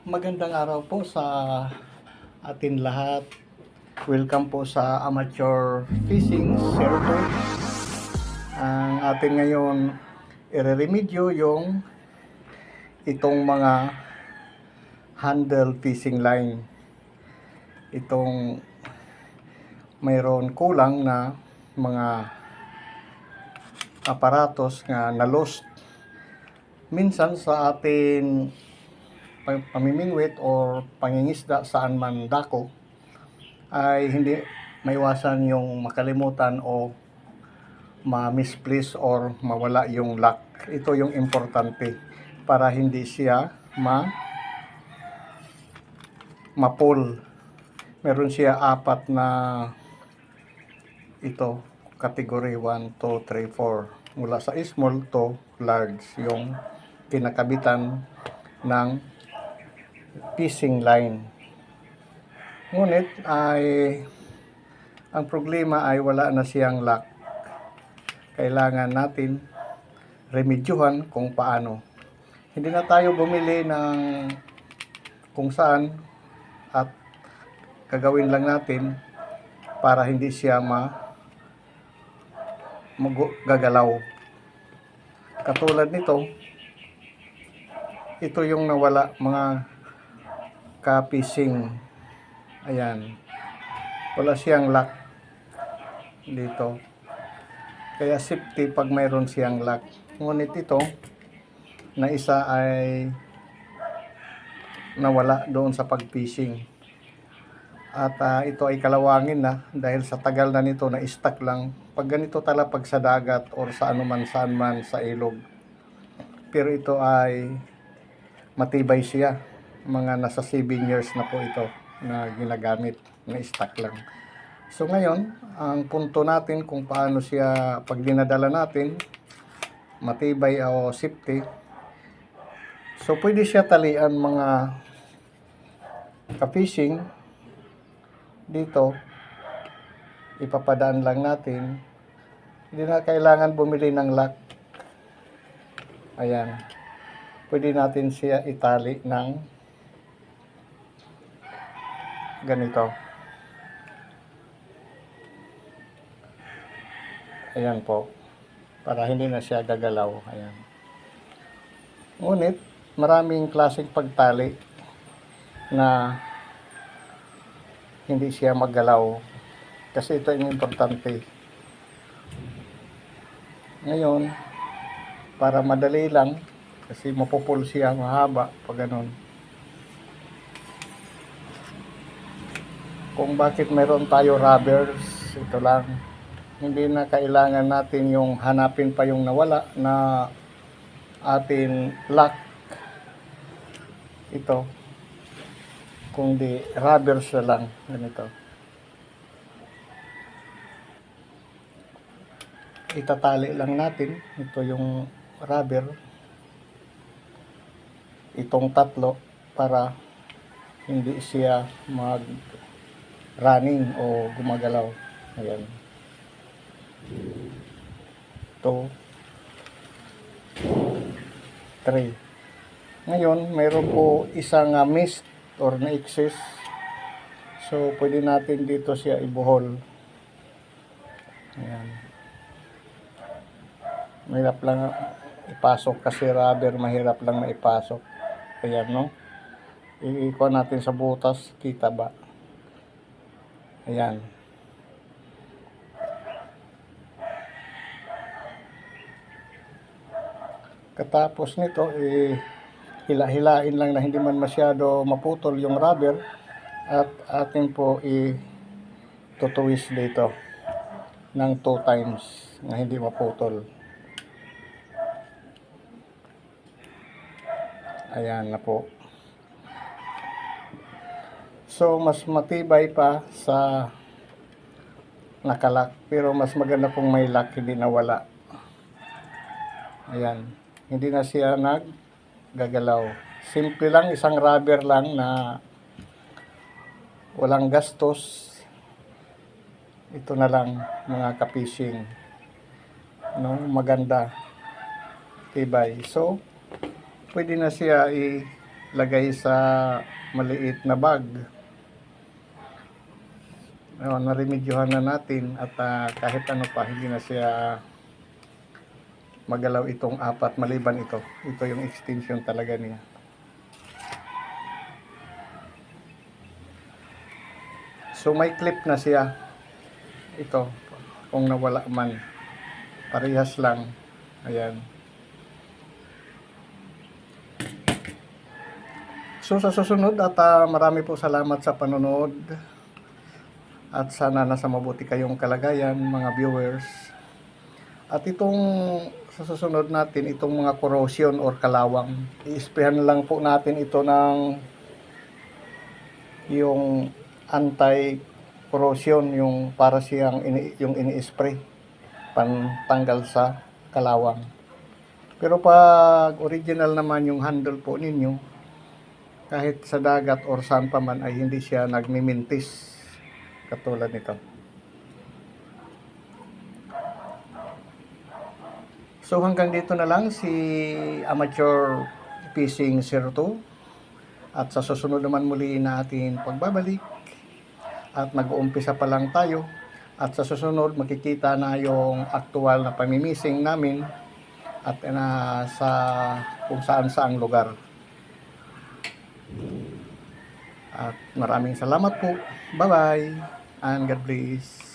Magandang araw po sa atin lahat. Welcome po sa Amateur Fishing Zero to. Ang atin ngayon i-remedyo yung itong mga handle fishing line. Itong mayroon kulang na mga aparatos nga na-lost minsan sa atin pamimingwit o pangingisda saan man dako, ay hindi maiwasan yung makalimutan o ma-misplace or mawala yung lock. Ito yung importante para hindi siya ma-pull. Meron siya apat na ito, category 1, 2, 3, 4. Mula sa small to large yung kinakabitan ng fishing line. Ngunit ay ang problema ay wala na siyang lock. Kailangan natin remedyuhan kung paano. Hindi na tayo bumili ng kung saan at gagawin lang natin para hindi siya gagalaw. Katulad nito, ito yung nawala mga ka-fishing. Ayan. Wala siyang lock dito. Kaya safety pag mayroon siyang lock. Ngunit ito na isa ay nawala doon sa pag-fishing. At ito ay kalawangin na dahil sa tagal na nito na stuck lang. Pag ganito tala pag sa dagat or sa anuman saan man sa ilog. Pero ito ay matibay siya. Mga nasa 7 years na po ito na ginagamit, na stock lang. So ngayon, ang punto natin kung paano siya pag dinadala natin, matibay o safety. So pwede siya talian mga ka-fishing. Dito, ipapadaan lang natin. Hindi na kailangan bumili ng lock. Ayan. Pwede natin siya itali ng ganito. Ayan po. Para hindi na siya gagalaw. Ayan. Ngunit, maraming klaseng pagtali na hindi siya maggalaw. Kasi ito yung importante. Ngayon, para madali lang, kasi mapupul siya mahaba pag ganun. Kung bakit mayroon tayo rubbers, ito lang. Hindi na kailangan natin yung hanapin pa yung nawala na atin lock. Ito. Kundi rubbers na lang. Ganito. Itatali lang natin. Ito yung rubber. Itong tatlo para hindi siya running o gumagalaw. Ayan. 2, 3. Ngayon, mayroon po isang mist or na excess. So, pwede natin dito siya ibuhol. Ayan. Mahirap lang ipasok kasi rubber, mahirap lang maipasok. Ayan, no? Iikuha natin sa butas, kita ba? Ayan. Katapos nito, hila-hilain lang na hindi man masyado maputol yung rubber at atin po i-twist dito ng 2 times na hindi maputol. Ayan na po. So, mas matibay pa sa nakalak. Pero mas maganda kung may lock, hindi nawala. Ayan. Hindi na siya naggagalaw. Simple lang, isang rubber lang na walang gastos. Ito na lang mga ka-fishing. No, maganda. Tibay. So, pwede na siya lagay sa maliit na bag. Naremedyohan na natin at kahit ano pa, hindi na siya magalaw itong apat maliban ito. Ito yung extension talaga niya. So may clip na siya. Ito, kung nawala man. Parehas lang. Ayan. So sa susunod at marami po salamat sa panonood. At sana nasa mabuti kayong kalagayan mga viewers. At itong sa susunod natin, itong mga corrosion or kalawang, i-sprayhan lang po natin ito ng yung anti-corrosion, yung para siyang yung ini-spray pantanggal sa kalawang. Pero pag original naman yung handle po ninyo, kahit sa dagat or saan pa man ay hindi siya nagmimintis katulad nito. So hanggang dito na lang si Amateur Fishing 02 at sa susunod naman muli natin pagbabalik at mag-uumpisa pa lang tayo at sa susunod makikita na yung aktual na pamimising namin at sa kung saan lugar. At maraming salamat po. Bye-bye and God bless.